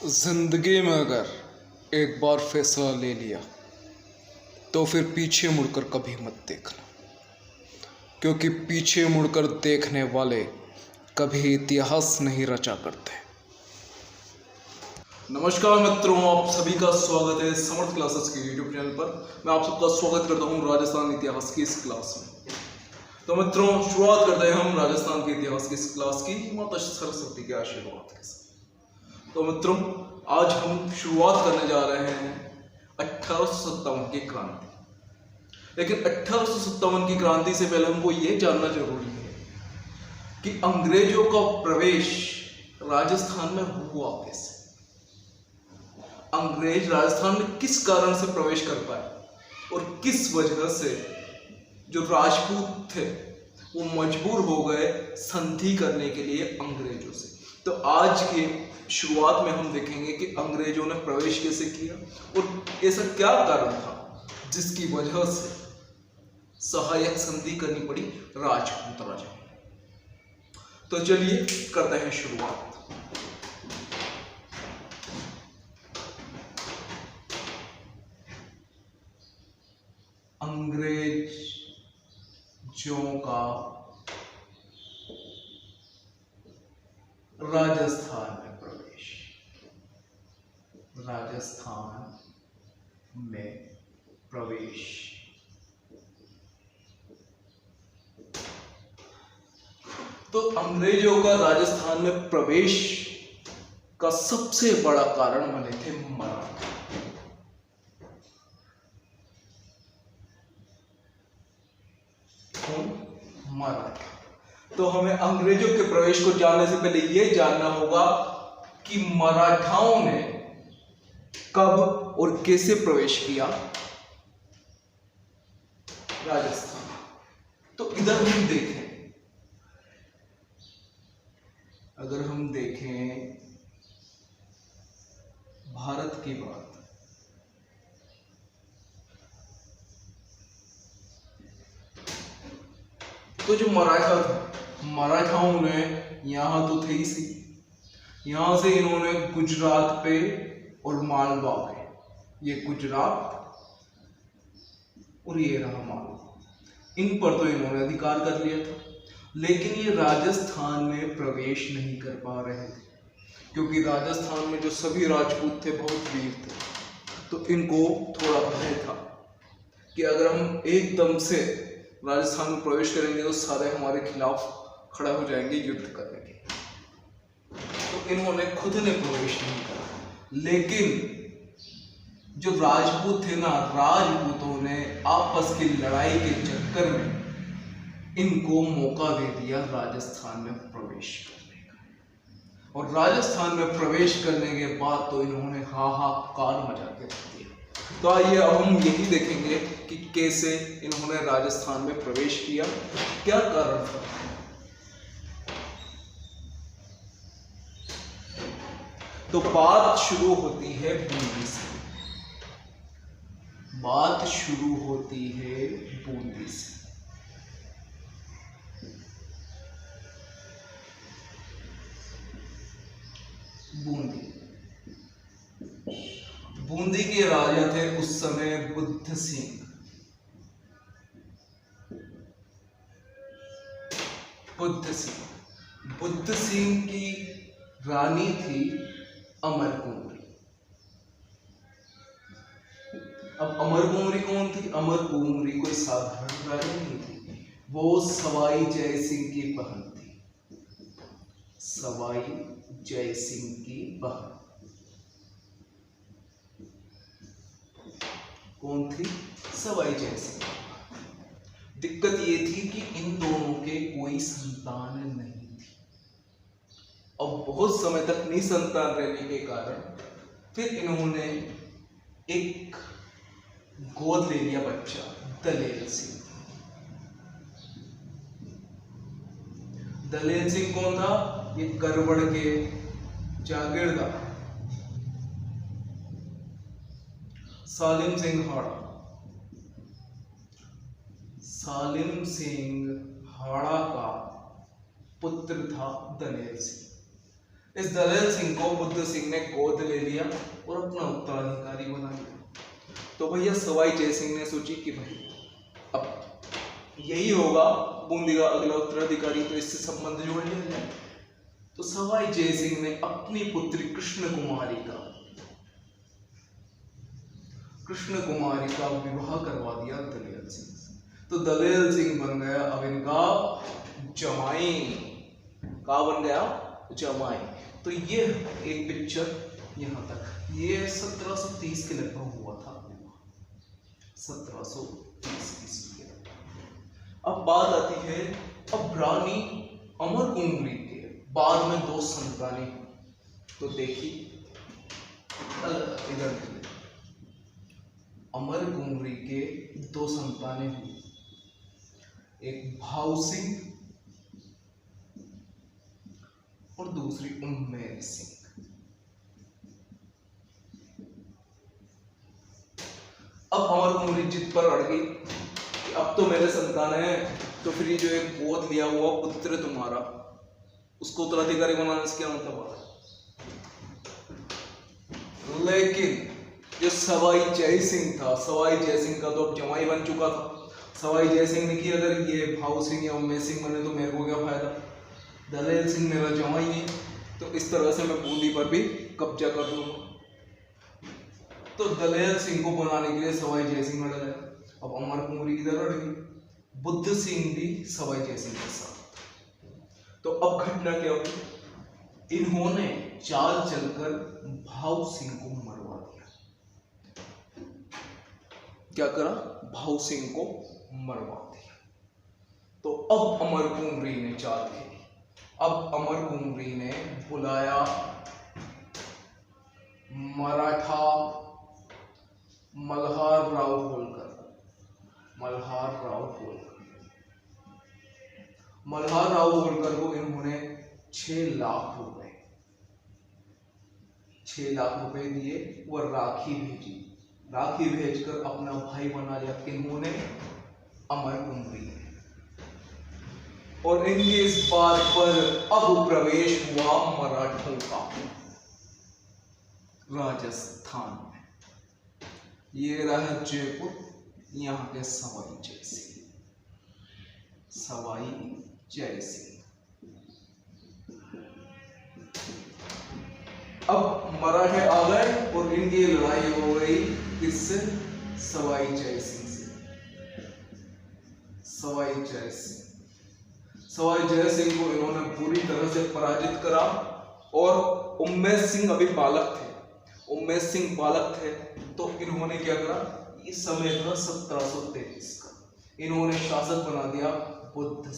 जिंदगी में अगर एक बार फैसला ले लिया तो फिर पीछे मुड़कर कभी मत देखना, क्योंकि पीछे मुड़कर देखने वाले कभी इतिहास नहीं रचा करते। नमस्कार मित्रों, आप सभी का स्वागत है समर्थ क्लासेस के यूट्यूब चैनल पर। मैं आप सबका स्वागत करता हूं राजस्थान इतिहास की इस क्लास में। तो मित्रों, शुरुआत करते हैं हम राजस्थान के इतिहास की इस क्लास की माता सरस्वती के आशीर्वाद के साथ। तो मित्रों, आज हम शुरुआत करने जा रहे हैं 1857 की क्रांति। लेकिन 1857 की क्रांति से पहले हमको ये जानना जरूरी है कि अंग्रेजों का प्रवेश राजस्थान में हुआ कैसे। अंग्रेज राजस्थान में किस कारण से प्रवेश कर पाए और किस वजह से जो राजपूत थे वो मजबूर हो गए संधि करने के लिए अंग्रेजों से। तो आज के शुरुआत में हम देखेंगे कि अंग्रेजों ने प्रवेश कैसे किया और ऐसा क्या कारण था जिसकी वजह से सहायक संधि करनी पड़ी राजपूत राजा। तो चलिए करते हैं शुरुआत। अंग्रेजों का राजस्थान में प्रवेश। राजस्थान में प्रवेश तो अंग्रेजों का राजस्थान में प्रवेश का सबसे बड़ा कारण बने थे मराठा। मराठा। तो हमें अंग्रेजों के प्रवेश को जानने से पहले यह जानना होगा कि मराठाओं ने कब और कैसे प्रवेश किया राजस्थान। तो इधर हम देखें, अगर हम देखें भारत की बात, तो जो मराठा था, मराठाओं ने यहां तो थे ही सी, यहां से इन्होंने गुजरात पे और मालवा पे, ये गुजरात और ये रहा मालवा, इन पर तो इन्होंने अधिकार कर लिया था। लेकिन ये राजस्थान में प्रवेश नहीं कर पा रहे थे, क्योंकि राजस्थान में जो सभी राजपूत थे बहुत वीर थे। तो इनको थोड़ा भय था कि अगर हम एकदम से राजस्थान में प्रवेश करेंगे तो सारे हमारे खिलाफ खड़ा हो जाएंगे युद्ध करने के। तो इन्होंने खुद ने प्रवेश नहीं करा। लेकिन जो राजपूत थे ना, राजपूतों ने आपस की लड़ाई के चक्कर में इनको मौका दे दिया राजस्थान में प्रवेश करने का। और राजस्थान में प्रवेश करने के बाद तो इन्होंने हाहाकार मचा के रख दिया। तो आइए अब हम यही देखेंगे कि कैसे इन्होंने राजस्थान में प्रवेश किया, क्या कारण था। तो बात शुरू होती है बूंदी से। बात शुरू होती है बूंदी से। बूंदी बूंदी के राजा थे उस समय बुद्ध सिंह। बुद्ध सिंह की रानी थी अमरकुंवरी। अब अमरकुंवरी कौन थी? अमरकुंवरी कोई साधारण रानी नहीं थी, वो सवाई जय सिंह की बहन थी। सवाई जय सिंह की बहन कौन थी? सवाई जय सिंह। दिक्कत ये थी कि इन दोनों के कोई संतान नहीं थी। अब बहुत समय तक निसंतान रहने के कारण फिर इन्होंने एक गोद ले लिया बच्चा, दलेर सिंह। दलेर सिंह कौन था? ये गरबड़ के जागीरदार सालिम सिंह हाड़ा। सालिम सिंह हाड़ा का पुत्र था दलेर सिंह। इस दलेल सिंह को बुद्ध सिंह ने गोद ले लिया और अपना उत्तराधिकारी बना लिया। तो भैया सवाई जय सिंह ने सोची कि भाई अब यही होगा बूंदी का अगला उत्तराधिकारी, तो इससे संबंध जोड़ लिया जाए। तो सवाई जय सिंह ने अपनी पुत्री कृष्ण कुमारी का विवाह करवा दिया दलेल सिंह से। तो दलेल सिंह बन गया अब इनका जमाई। का बन गया? जमाई। तो ये एक पिक्चर यहाँ तक, ये 1730 के लगभग हुआ था, 1730 ईस्वी के। अब बात आती है अब रानी अमरकुंडली के बाद में 2 संतानें। तो देखिए इधर अमरकुंडली के 2 संतानें हुई, एक भाऊ सिंह और दूसरी उम्मेद सिंह। अब अमरकुंडली जिद पर अड़ गई कि अब तो मेरे संतान है, तो फिर ये जो एक गोद लिया हुआ पुत्र तुम्हारा, उसको उत्तराधिकारी बनाने से क्या मतलब है। लेकिन जो सवाई जय सिंह था, सवाई जय सिंह का तो अब जमाई बन चुका था। सवाई जय सिंह ने कि अगर ये भाऊ सिंह या उम्मेद सिंह बने तो मेरे को क्या फायदा, दलेल सिंह मेरा जमाई है, तो इस तरह से मैं बूंदी पर भी कब्जा कर लूंगा। तो दलेल सिंह को बनाने के लिए सवाई जय सिंह लड़ गया। अब अमरकुंडली इधर लड़ गई, बुद्ध सिंह भी सवाई जय सिंह के साथ। तो अब घटना क्या हुई, इन्होंने चाल चलकर भाऊ सिंह को मरवा दिया। क्या करा, भाऊ सिंह को मरवा दिया। तो अब अमरकुंडली ने चाल खेली। अब अमरकुंडली ने बुलाया मराठा मल्हार राव होलकर। मल्हार राव होलकर को इन्होंने 6 लाख रुपए दिए और राखी भेजी। राखी भेजकर अपना भाई बना लिया इन्होंने, अमरकुंडली। और इनके इस बात पर अब प्रवेश हुआ मराठों का राजस्थान में। ये रहा जयपुर, यहाँ के सवाई जय सिंह। अब मराठे आ गए और इनकी लड़ाई हो गई किससे, सवाई जय सिंह से। सवाई जय सिंह को इन्होंने पूरी तरह से पराजित करा। और उम्मेद सिंह अभी बालक थे, तो इन्होंने क्या करा, इस समय था 1733 का, इन्होंने शासक बना दिया बुद्ध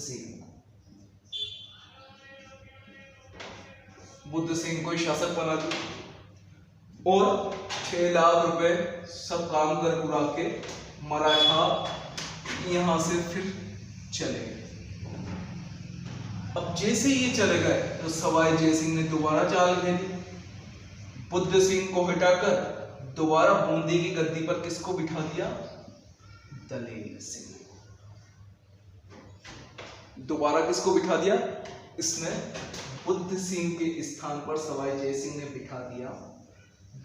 सिंह को शासक बना दिया। और 6 लाख रुपए सब काम कर पुरा के मराठा यहां से फिर चले गए। अब जैसे ये चले गए तो सवाई जय सिंह ने दोबारा चाल खेली, बुद्ध सिंह को हटाकर दोबारा बूंदी की गद्दी पर किसको बिठा दिया, दलेल सिंह। दोबारा किसको बिठा दिया, इसने बुद्ध सिंह के स्थान पर सवाई जय सिंह ने बिठा दिया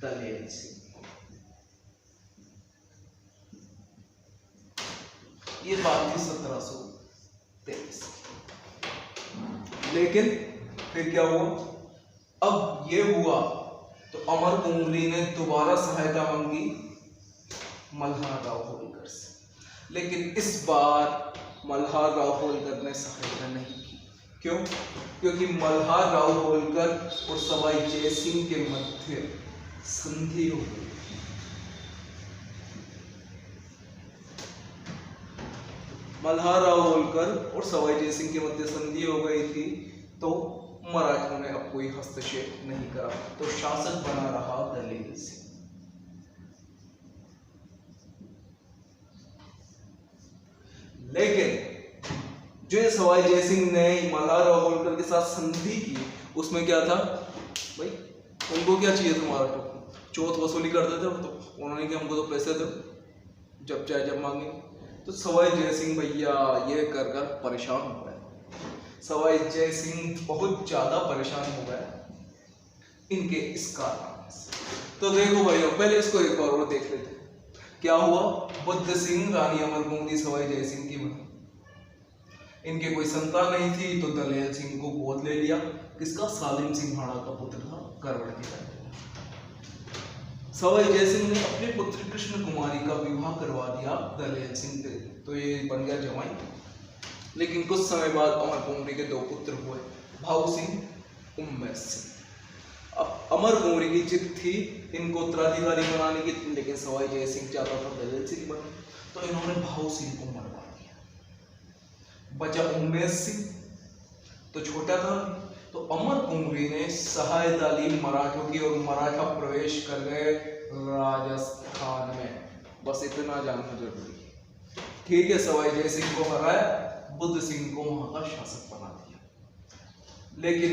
दलेल सिंह। ये बात थी 1723। लेकिन फिर क्या हुआ, अब ये हुआ तो अमरकुंडली ने दोबारा सहायता मांगी मल्हार राव होलकर से। लेकिन इस बार मल्हार राव होलकर ने सहायता नहीं की। क्यों? क्योंकि मल्हार राव होलकर और सवाई जय सिंह के मध्य संधि हो गई। मल्हार राव होलकर और सवाई जय सिंह के मध्य संधि हो गई थी, तो मराठों ने अब कोई हस्तक्षेप नहीं करा, तो शासक बना रहा दलेल सिंह। लेकिन जो सवाई जय सिंह ने मल्हार राव होलकर के साथ संधि की, उसमें क्या था भाई, उनको क्या चाहिए, तुम्हारा तो चौथ वसूली करते थे, तो उन्होंने कहा हमको तो पैसे दो, जब चाहे जब मांगे। तो सवाई जय सिंह भैया ये कर कर परेशान हो गए। सवाई जय सिंह बहुत ज्यादा परेशान हो गए इनके इस कारनामे से। तो देखो भाइयों, पहले इसको एक बार और देख लेते हैं। क्या हुआ? बुद्ध सिंह रानी अमरकुंवरी सवाई जय सिंह की बनी। इनके कोई संतान नहीं थी तो दलेल सिंह को गोद ले लिया। किसका? सालिम सिंघाड़ा का पुत्र था, करवड़ की रानी। सवाई जय सिंह ने अपने पुत्र कृष्ण कुमारी का विवाह करवा दिया दलेल सिंह से, तो ये बन गया जवाई। लेकिन कुछ समय बाद अमरकुंवरी के 2 पुत्र हुए, भाऊ सिंह, उम्मेश सिंह। अब अमरकुंवरी की जिद थी इनको उत्तराधिकारी बनाने की, लेकिन सवाई जय सिंह चाहता था दलेल सिंह बने, तो इन्होंने भाऊ सिंह को मरवा दिया। बचा उम्मेश सिंह, तो छोटा था। तो अमरकुंवरी ने सहायता ली मराठों की और मराठा प्रवेश कर गए राजस्थान में। बस इतना जानना जरूरी है। ठीक है, सवाई जय सिंह को हराया, बुद्ध सिंह को वहां का शासक बना दिया। लेकिन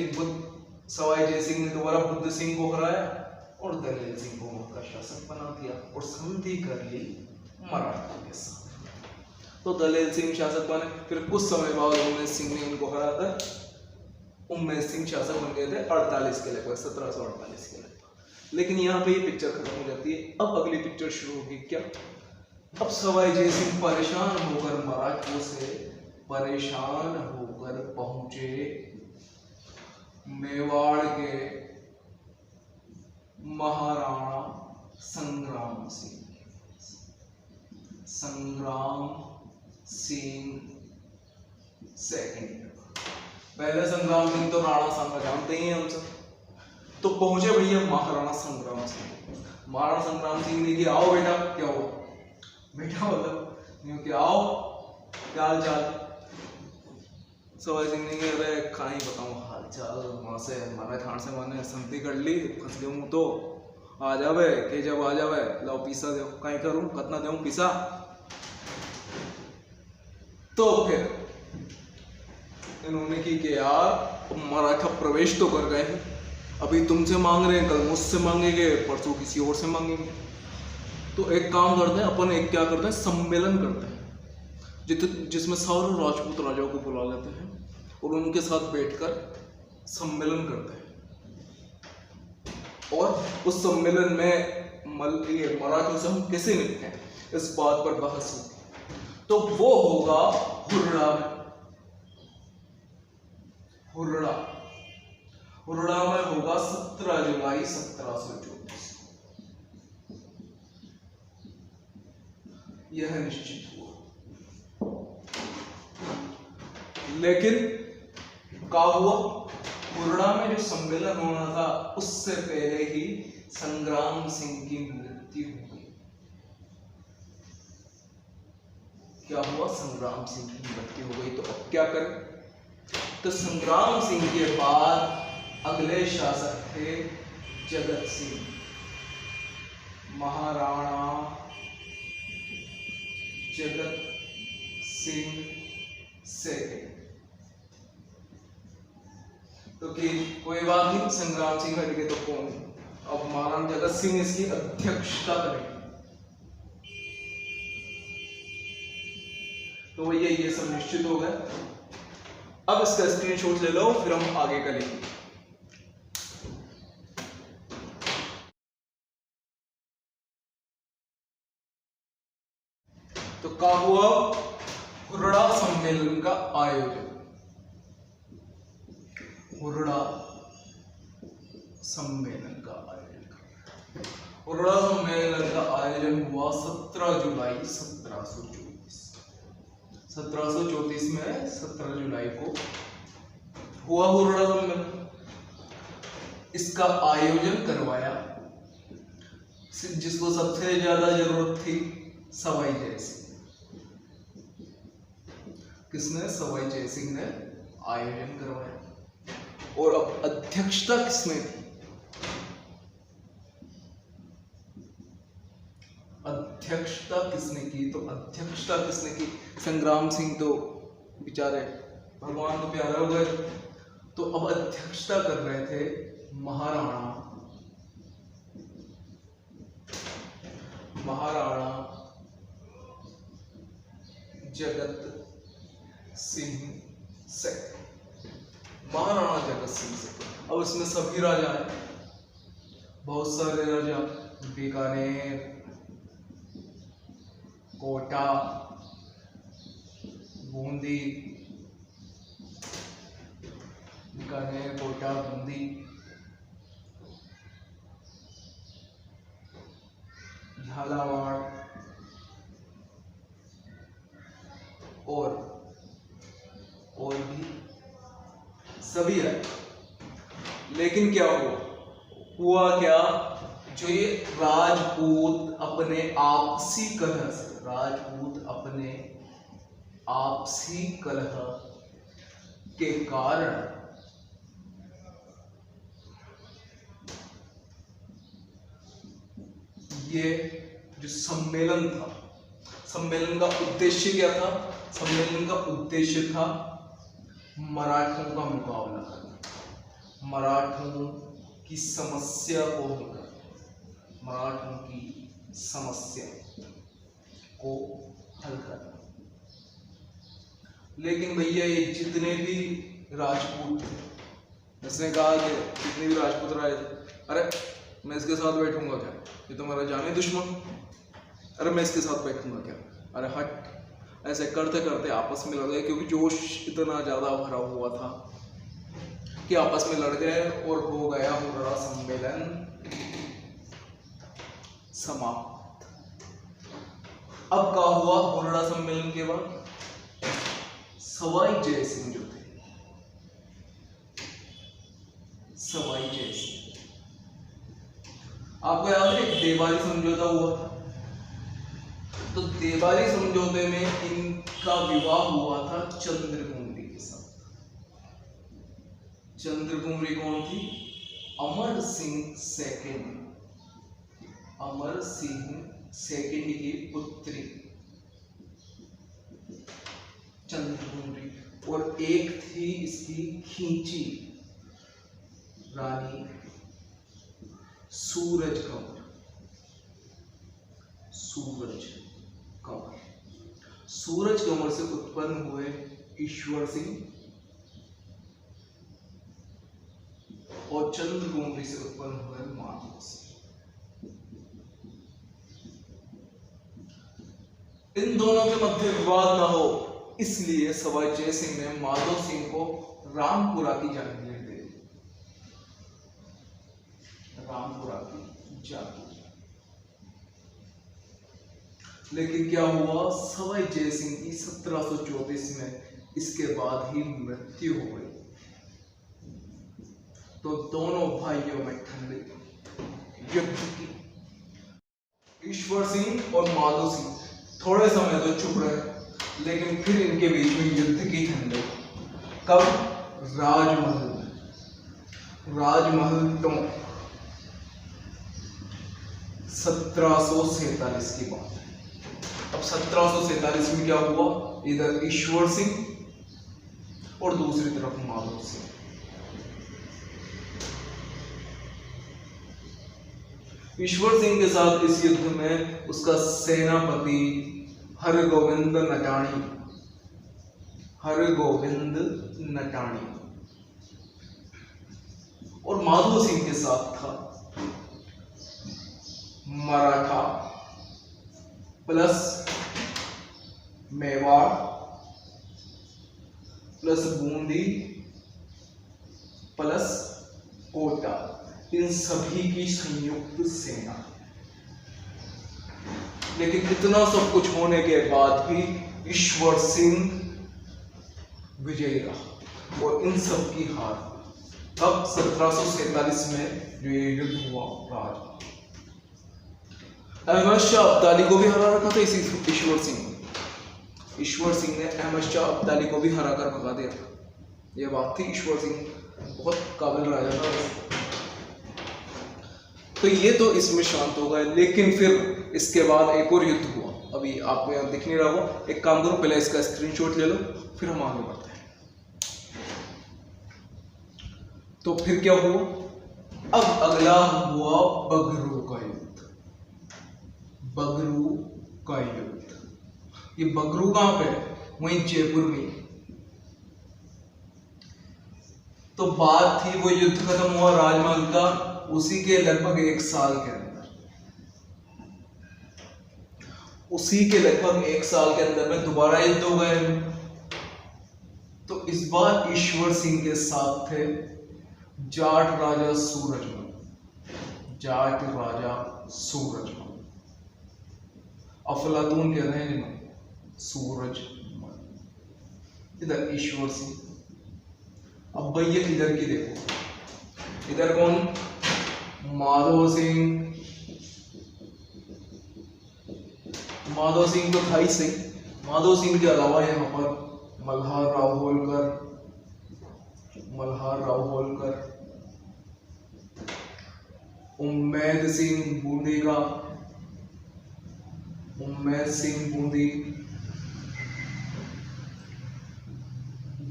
सवाई जय सिंह ने दोबारा बुद्ध सिंह को हराया और दलेल सिंह को वहां का शासक बना दिया और संधि कर ली मराठों के साथ। तो दलेल सिंह शासक बने। फिर कुछ समय बाद उम्मेश सिंह ने इनको हराकर उम्मेश सिंह शासक बन गए थे 48 के लगभग, 1748 के लगभग। लेकिन यहाँ पे ये पिक्चर खत्म हो जाती है। अब अगली पिक्चर शुरू होगी। क्या? अब सवाई जय सिंह परेशान होकर मराठों से परेशान होकर पहुंचे मेवाड़ के महाराणा संग्राम सिंह सेकंड। पहले संग्राम सिंह तो राणा संग्राम जानते ही हैं हम सब। तो पहुंचे भैया महाराणा संग्राम सिंह। महाराणा संग्राम सिंह ने कहा, आओ बेटा। क्या हुआ बेटा? मतलब कि आओ, क्या हाल चाल? सवाई सिंह ने कहा, अरे कहीं बताऊं हाल चाल, वहां से हमारे खान से मैंने संधि कर ली, फंस गया हूं। तो आ जावे के जब आ जावे, लाओ पीसा दो। कहीं करूं, कितना दूं पीसा? तो फिर इन्होंने की कि यार मराठा प्रवेश तो कर गए हैं, अभी तुमसे मांग रहे हैं, कल मुझसे मांगेंगे, परसों किसी और से मांगेंगे। तो एक काम करते हैं अपन, एक क्या करते हैं, सम्मेलन करते हैं जिसमें सारे राजपूत राजाओं को बुला लेते हैं और उनके साथ बैठकर सम्मेलन करते हैं। और उस सम्मेलन में मराठों से हम कैसे निपटें, इस बात पर बहस होगी। तो वो होगा हुरड़ा में। हुरड़ा में होगा 17 जुलाई 1724। यह निश्चित हुआ। लेकिन क्या हुआ? हुरड़ा में जो सम्मेलन होना था उससे पहले ही संग्राम सिंह की मृत्यु हो गई। क्या हुआ? संग्राम सिंह की मृत्यु हो गई। तो अब क्या करें? तो संग्राम सिंह के बाद अगले शासक थे जगत सिंह, महाराणा जगत सिंह सेकंड। तो कि कोई बात नहीं, संग्राम सिंह हट गए तो कौन? अब महाराणा जगत सिंह इसकी अध्यक्षता करेंगे। तो भैया ये सब निश्चित हो गया। अब इसका स्क्रीनशॉट ले लो, फिर हम आगे का लिखेंगे। तो क्या हुआ? हुरड़ा सम्मेलन का आयोजन। हुरड़ा सम्मेलन का आयोजन। हुरड़ा सम्मेलन का आयोजन हुआ 17 जुलाई 1724। 1734 में 17 जुलाई को हुआ हुरड़ा सम्मेलन। इसका आयोजन करवाया जिसको सबसे ज्यादा जरूरत थी, सवाई जय सिंह। किसने? सवाई जय सिंह ने आयोजन करवाया। और अब अध्यक्षता किसने की? अध्यक्षता किसने की? तो अध्यक्षता किसने की? संग्राम सिंह तो बेचारे भगवान को प्यारे हो गए, तो अब अध्यक्षता कर रहे थे महाराणा जगत सिंह सेकंड। महाराणा जगत सिंह सेकंड। अब इसमें सभी राजा हैं, बहुत सारे राजा, बीकानेर, कोटा, बूंदी, बीकानेर, कोटा, बूंदी, झालावाड़ और भी सभी है। लेकिन क्या हुआ क्या, जो ये राजपूत अपने आपसी कलह से, राजपूत अपने आपसी कलह के कारण ये जो सम्मेलन था, सम्मेलन का उद्देश्य क्या था? सम्मेलन का उद्देश्य था मराठों का मुकाबला करना, मराठों की समस्या को हल करना, मराठों की समस्या को हल करना। लेकिन भैया ये जितने भी राजपूत थे, इसने कहा कि जितने भी राजपूत राज, अरे मैं इसके साथ बैठूंगा क्या, ये तो मेरा जाने दुश्मन, अरे मैं इसके साथ बैठूंगा क्या, अरे हट। ऐसे करते करते आपस में लड़ गए, क्योंकि जोश इतना ज्यादा भरा हुआ था कि आपस में लड़ गए और हो गया पूरा सम्मेलन समाप्त। अब क्या हुआ हुरड़ा सम्मेलन के बाद? सवाई जय सिंह जो थे, सवाई जय सिंह, आपको याद है देवाली समझौता हुआ था, तो देवाली समझौते में इनका विवाह हुआ था चंद्रकुमारी के साथ। चंद्रकुमारी कौन थी? अमर सिंह सेकंड, अमर सिंह सेकंड की पुत्री चंद्रकुमारी, और एक थी इसकी खींची रानी सूरज कंवर, सूरज कंवर। सूरज कंवर से उत्पन्न हुए ईश्वर सिंह और चंद्रकुमारी से उत्पन्न हुए माधव सिंह। इन दोनों के मध्य विवाद न हो, इसलिए सवाई जय सिंह ने माधव सिंह को रामपुरा की जागीर दे दी, रामपुरा की जागीर। लेकिन क्या हुआ, सवाई जय सिंह की 1734 में इसके बाद ही मृत्यु हो गई। तो दोनों भाइयों में ठंडी युद्ध की। ईश्वर सिंह और माधव सिंह थोड़े समय तो चुप रहे, लेकिन फिर इनके बीच में युद्ध की ठंडी। कब? राजमहल में, राजमहल टोंक, 1747 की बात है। अब 1747 में क्या हुआ, इधर ईश्वर सिंह और दूसरी तरफ माधव सिंह। ईश्वर सिंह के साथ इस युद्ध में उसका सेनापति हरगोविंद नटाणी, हरगोविंद नटाणी, और माधव सिंह के साथ था Maratha plus Mewar plus Bundi plus Kota, इन सभी की संयुक्त सेना। लेकिन इतना सब कुछ होने के बाद भी ईश्वर सिंह विजयी रहा और इन सब की हार। तब 1747 में जो ये युद्ध हुआ, राज अहमद शाह अब्दाली को भी हरा रखा था इसी ईश्वर सिंह। ईश्वर सिंह ने अहमद शाह अब्दाली को भी हरा कर भगा दिया था। ये बात थी, ईश्वर सिंह बहुत काबिल राजा था। तो ये तो इसमें शांत हो गए, लेकिन फिर इसके बाद एक और युद्ध हुआ। अभी आपको यहाँ दिख नहीं रहा होगा, एक काम करो, पहले इसका स्क्रीनशॉट ले लो, फिर हम आगे बढ़ते हैं। तो फिर क्या हुआ, अब अगला हुआ बगरू का युद्ध। बगरू का युद्ध, ये बगरू कहां पे है? वहीं जयपुर में। तो बात थी, वो युद्ध खत्म हुआ राजमहल का, उसी के लगभग 1 साल के अंदर में दोबारा युद्ध हो गए। तो इस बार ईश्वर सिंह के साथ थे जाट राजा सूरजमल। अफलातून कहते हैं जिन्हें, सूरजमल। इधर ईश्वर सिंह। अब भैया इधर की देखो, इधर कौन? माधो सिंह तो था ही सही। माधो सिंह के अलावा यहाँ पर मल्हार राव होलकर, उम्मेद सिंह बूंदी,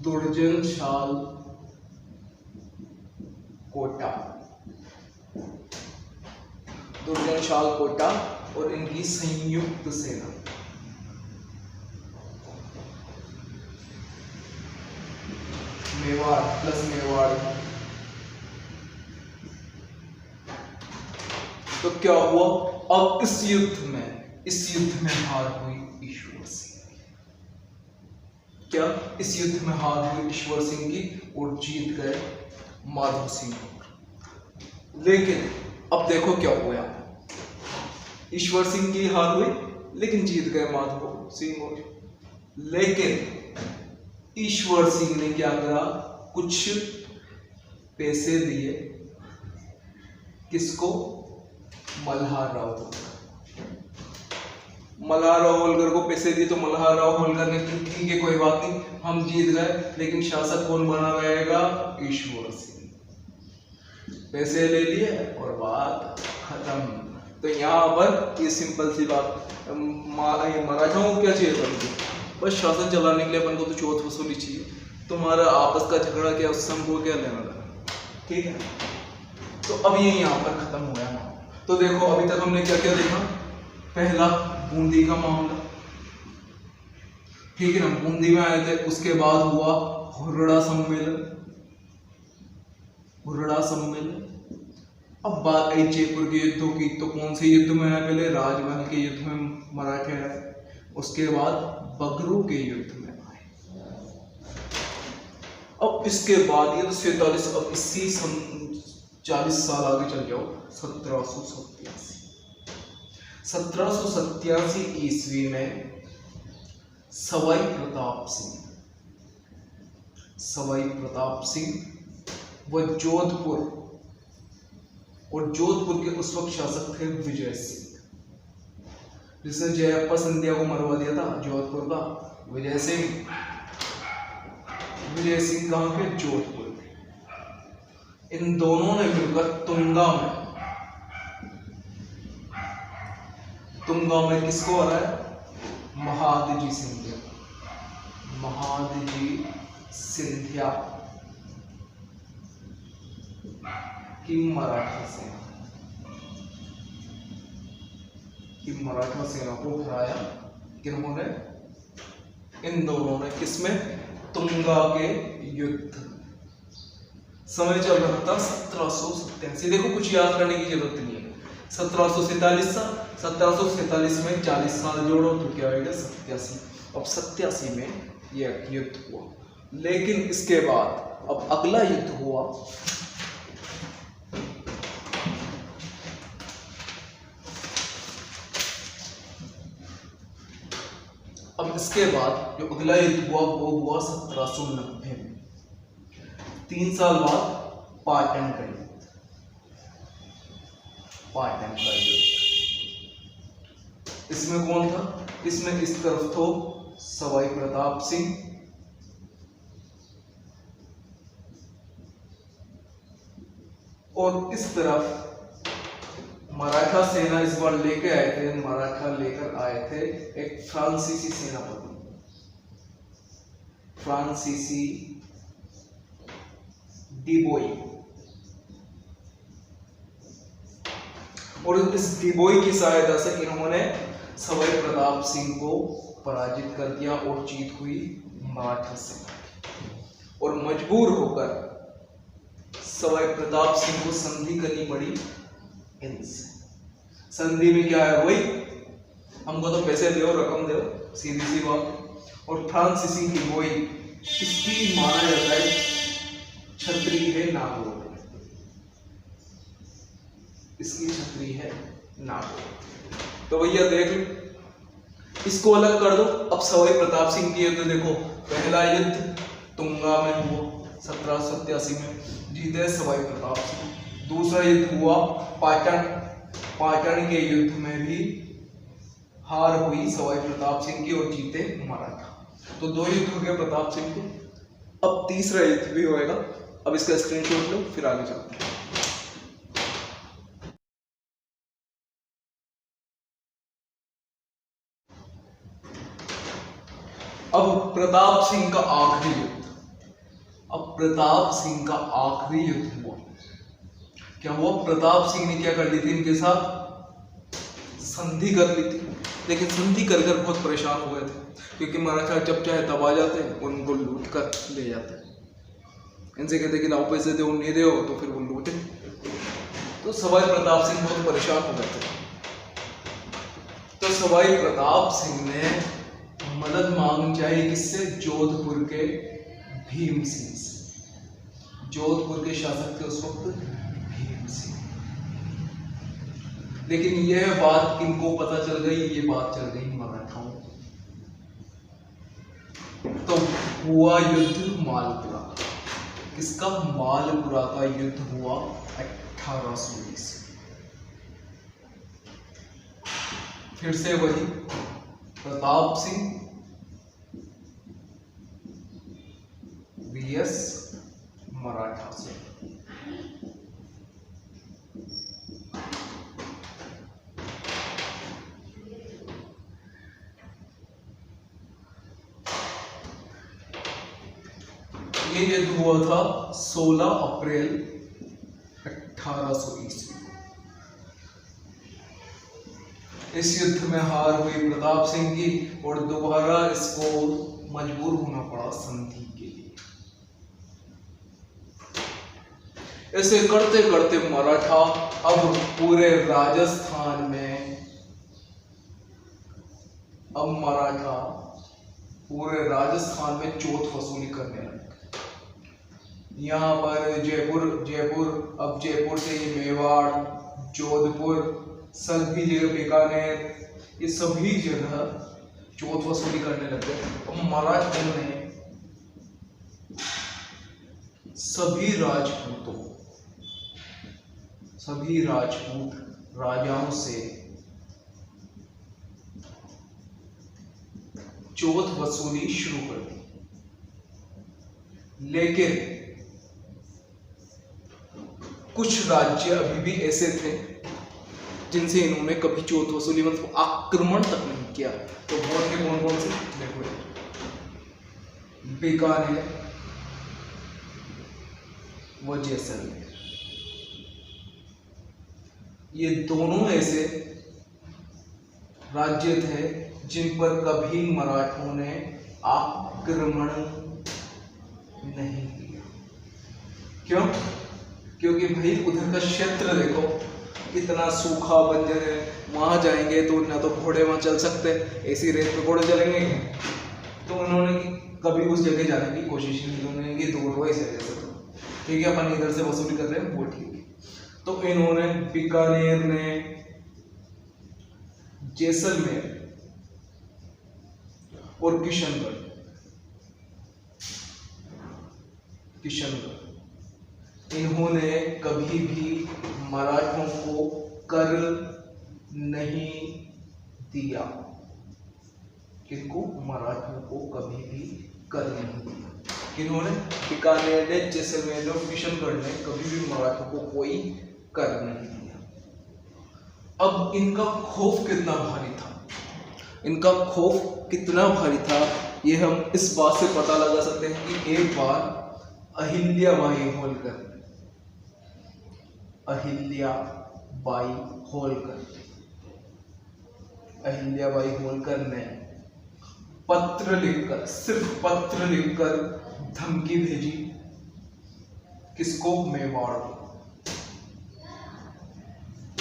दुर्जन शाल कोटा और इनकी संयुक्त सेना। मेवाड़। तो क्या हुआ? अब इस युद्ध में हार हुई ईश्वर सिंह की और जीत गए माधो सिंह। लेकिन अब देखो क्या हुआ, ईश्वर सिंह की हार हुई लेकिन जीत गए माधो सिंह। और लेकिन ईश्वर सिंह ने क्या करा? कुछ पैसे दिए किसको? मल्हार राव होलकर को पैसे दिए। तो मल्हार राव होलकर ने ठीक है कोई बात नहीं, हम जीत गए, लेकिन शासक कौन बना रहेगा? ईश्वर सिंह। पैसे ले लिए और बात खत्म। तो यहाँ पर ये सिंपल सी बात, मराठाओं को क्या चाहिए था? बस शासन चलाने के लिए अपन को तो चौथ वसूली चाहिए। तुम्हारा आपस का झगड़ा क्या, उससे हमको क्या लेना था? ठीक है। तो अब ये यहाँ पर खत्म हुआ है। तो देखो अभी तक हमने क्या क्या देखा? पहला बूंदी का मामला, ठीक है ना, बूंदी में आए थे। उसके बाद हुआ हुर्राड़ा सम्मेलन। अब बात आई जयपुर के युद्धों की। तो कौन से युद्ध में आए? पहले राजमहल के युद्ध में मराठे आए, उसके बाद बगरू के युद्ध में आए। अब इसके बाद ये 47, अब इसी 40 साल आगे चल जाओ, 1787 ईस्वी में सवाई प्रताप सिंह व जोधपुर के उस वक्त शासक थे विजय सिंह, जिसने जयप्पा सिंधिया को मरवा दिया था जोधपुर का। विजय सिंह कहाँ के? जोधपुर के। इन दोनों ने मिलकर तुंगा में किसको हराया? महादजी सिंधिया की मराठा सेना को हराया। किन्होंने? इन दोनों ने। किसमें? तुंगा के युद्ध। समय चल रहा था 1787। देखो कुछ याद करने की जरूरत नहीं है। 1747 में 40 साल जोड़ो तो क्या होगा? 87। अब 87 में यह युद्ध हुआ। लेकिन इसके बाद अब अगला युद्ध हुआ जो अगला युद्ध हुआ वो हुआ 1790 में। 3 साल बाद पाटन का युद्ध। इसमें कौन था? इसमें इस तरफ तो सवाई प्रताप सिंह और इस तरफ मराठा सेना इस बार लेकर आए थे एक फ्रांसीसी सेनापति, फ्रांसीसी डिबोई। और इस डिबोई की सहायता से इन्होंने सवाई प्रताप सिंह को पराजित कर दिया और जीत हुई मराठा सेना। और मजबूर होकर सवाई प्रताप सिंह को संधि करनी पड़ी इनसे। संधि में क्या है, वही हमको तो पैसे दो, रकम दो, सीधी सी बात। और फ्रांसीसी की वही, इसकी माना जाता है छतरी है नागौर, इसकी छतरी है नागौर। तो भैया देख लो, इसको अलग कर दो। अब सवाई प्रताप सिंह की युद्ध देखो, पहला युद्ध तुंगा में हुआ 1787 में, जीते सवाई प्रताप सिंह। दूसरा युद्ध हुआ पाटन, पाटन के युद्ध में भी हार हुई सवाई प्रताप सिंह की और जीते मराठा। तो 2 युद्ध हो गए प्रताप सिंह के। अब तीसरा युद्ध भी होएगा। अब इसका स्क्रीनशॉट लो, फिर आगे चलते हैं। अब प्रताप सिंह का आखिरी युद्ध, अब प्रताप सिंह का आखिरी युद्ध हुआ। क्या हुआ, प्रताप सिंह ने क्या कर ली थी, इनके साथ संधि कर ली थी, लेकिन संधि कर कर बहुत परेशान हो गए थे, क्योंकि मराठा जब चाहे तब आ जाते हैं, उनको लूट कर ले जाते हैं। इनसे कहते कि लाओ पैसे दो, नहीं दो तो फिर वो लूटे। तो सवाई प्रताप सिंह बहुत परेशान हो गए थे। तो सवाई प्रताप सिंह ने मदद मांग चाहिए किससे, जोधपुर के भीम सिंह से। जोधपुर के शासक थे उस वक्त भीम सिंह। लेकिन यह बात किनको पता चल गई, ये बात चल गई मराठाओं को। तो हुआ युद्ध मालपुरा। किसका, मालपुरा का युद्ध हुआ 1820। फिर से वही प्रताप सिंह वीएस मराठा से। ये युद्ध हुआ था 16 अप्रैल 1800 ईस्वी। इस युद्ध में हार हुई प्रताप सिंह की और दोबारा इसको मजबूर होना पड़ा संधि के लिए। ऐसे करते करते मराठा अब पूरे राजस्थान में, अब मराठा पूरे राजस्थान में चौथ वसूली करने लगे। यहाँ पर जयपुर, अब जयपुर से ये मेवाड़, जोधपुर, सभी जगह बीकानेर, ये सभी जगह चौथ वसूली करने लगे। अब मराठों ने सभी राजपूत राजाओं से चौथ वसूली शुरू कर दी। लेकिन कुछ राज्य अभी भी ऐसे थे जिनसे इन्होंने कभी चौथ वसूली मतलब आक्रमण तक नहीं किया। तो वो थे कौन कौन से, देखो, बीकानेर व जैसलमेर। ये दोनों ऐसे राज्य थे जिन पर कभी मराठों ने आक्रमण नहीं किया। क्यों, क्योंकि भाई उधर का क्षेत्र देखो, इतना सूखा बंजर है, वहां जाएंगे तो ना तो घोड़े वहां चल सकते, ऐसी रेत पे घोड़े चलेंगे। तो उन्होंने कभी उस जगह जाने की कोशिश नहीं की। उन्होंने ये दूर हुआ इस जगह से, तो ठीक है अपन इधर से वसूली कर रहे हैं, वो ठीक है। तो इन्होंने बीकानेर ने, जैसलमेर और किशनगढ़, इन्होंने कभी भी मराठों को कर नहीं दिया। किनको, मराठों को कभी भी कर नहीं दिया। इन्होंने, बीकानेर ने, जैसलमेर और किशनगढ़ ने कभी भी मराठों को कोई कर नहीं दिया। अब इनका खौफ कितना भारी था, इनका खौफ कितना भारी था, ये हम इस बात से पता लगा सकते हैं कि एक बार अहिल्याबाई होलकर ने पत्र लिखकर, सिर्फ पत्र लिखकर धमकी भेजी किसको? मेवाड़ को।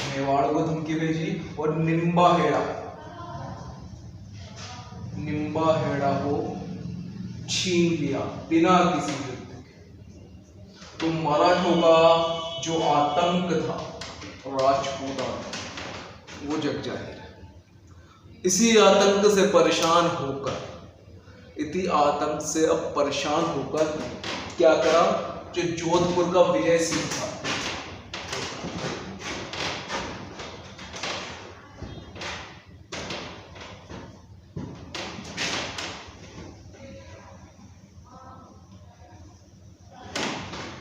मेवाड़ को धमकी भेजी और निम्बाहेड़ा को छीन लिया बिना किसी युद्ध के। तो मराठों का जो आतंक था राजपूता वो जग जाहिर है। इसी आतंक से परेशान होकर क्या करा? जो जोधपुर का विजय सिंह था,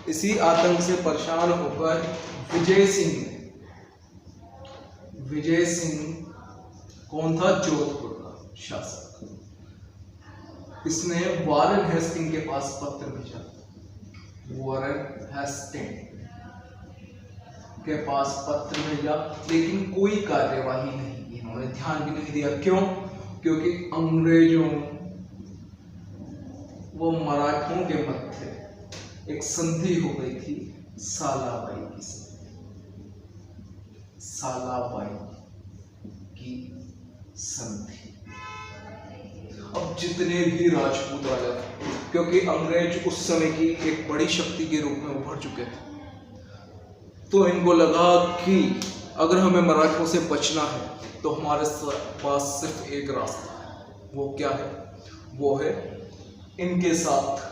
इसी आतंक से परेशान होकर विजय सिंह कौन था? जोधपुर का शासक। इसने वारेन हेस्टिंग के पास पत्र भेजा। वारेन हेस्टिंग के पास पत्र भेजा, लेकिन कोई कार्यवाही नहीं की। इन्होंने ध्यान भी नहीं दिया। क्यों? क्योंकि अंग्रेजों वो मराठों के मध्य एक संधि हो गई थी, सालाबाई की संधि। अब जितने भी राजपूत राजा थे, क्योंकि अंग्रेज उस समय की एक बड़ी शक्ति के रूप में उभर चुके थे, तो इनको लगा कि अगर हमें मराठों से बचना है तो हमारे पास सिर्फ एक रास्ता है। वो क्या है? वो है इनके साथ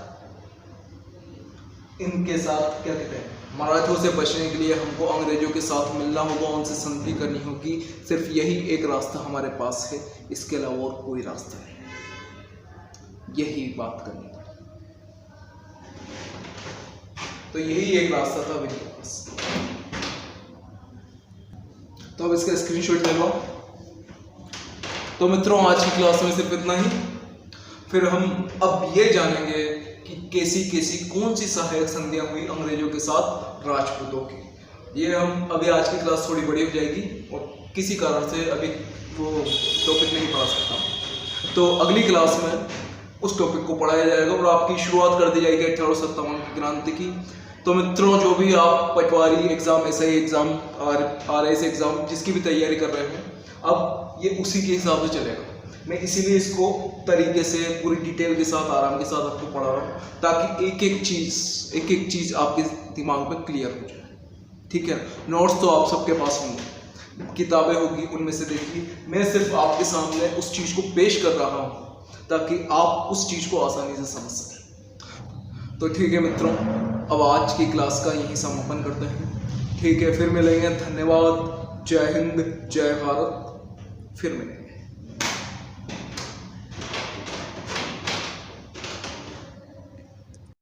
क्या कहते हैं, मराठों से बचने के लिए हमको अंग्रेजों के साथ मिलना होगा, उनसे संधि करनी होगी। सिर्फ यही एक रास्ता हमारे पास है, इसके अलावा और कोई रास्ता नहीं। यही बात करनी पड़ी। तो यही एक रास्ता था इनके पास। तो अब इसका स्क्रीनशॉट ले लो। तो मित्रों, आज की क्लास में सिर्फ इतना ही। फिर हम अब ये जानेंगे कि कैसी कौन सी सहायक संधियां हुई अंग्रेजों के साथ राजपूतों की। ये हम अभी, आज की क्लास थोड़ी बड़ी हो जाएगी और किसी कारण से अभी वो टॉपिक नहीं पढ़ा सकता। तो अगली क्लास में उस टॉपिक को पढ़ाया जाएगा और आपकी शुरुआत कर दी जाएगी 1857 की क्रांति की। तो मित्रों, जो भी आप पटवारी exam, SI exam, RS exam, जिसकी भी तैयारी कर रहे हैं, अब ये उसी के हिसाब से चलेगा। मैं इसीलिए इसको तरीके से पूरी डिटेल के साथ, आराम के साथ आपको पढ़ा रहा हूँ, ताकि एक एक चीज़ आपके दिमाग में क्लियर हो जाए। ठीक है? नोट्स तो आप सबके पास होंगे, किताबें होगी, उनमें से देखिए। मैं सिर्फ आपके सामने उस चीज़ को पेश कर रहा हूँ ताकि आप उस चीज़ को आसानी से समझ सकें। तो ठीक है मित्रों, अब आज की क्लास का यही समापन करते हैं। ठीक है, फिर मिलेंगे। धन्यवाद। जय हिंद, जय भारत। फिर मिलेंगे।